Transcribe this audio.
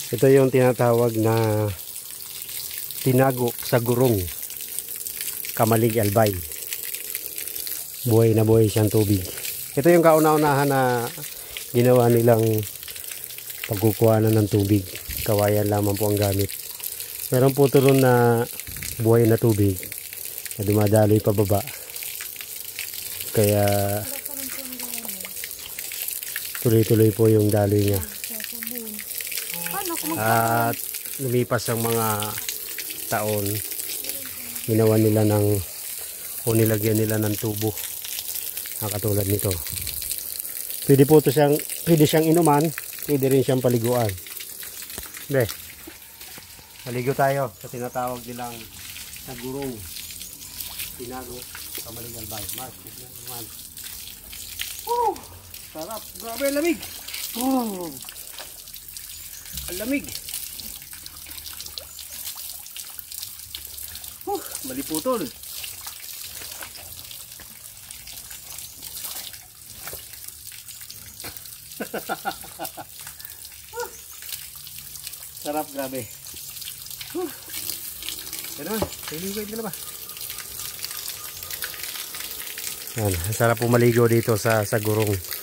Ito yung tinatawag na tinago sa gurong Kamalig Albay. Buhay na buhay siyang tubig. Ito yung kauna-unahan na ginawa nilang pagkukuhanan ng tubig. Kawayan lamang po ang gamit. Meron po ito ron na buhay na tubig na dumadaloy pababa. Kaya tuloy-tuloy po yung daloy niya. At lumipas ang mga taon, ginawa nila nilagyan nila ng tubo na katulad nito. Pwede siyang inuman, pwede rin siyang paliguan. Maligo tayo sa tinatawag nilang sa gurong tinago Kamalig Albay. Sarap, grabe ang lamig. Ang lamig. Maliputol. Sarap, grabe. Ano ba? Maligo ka na ba? Yan, sarap po maligo dito sa gurong.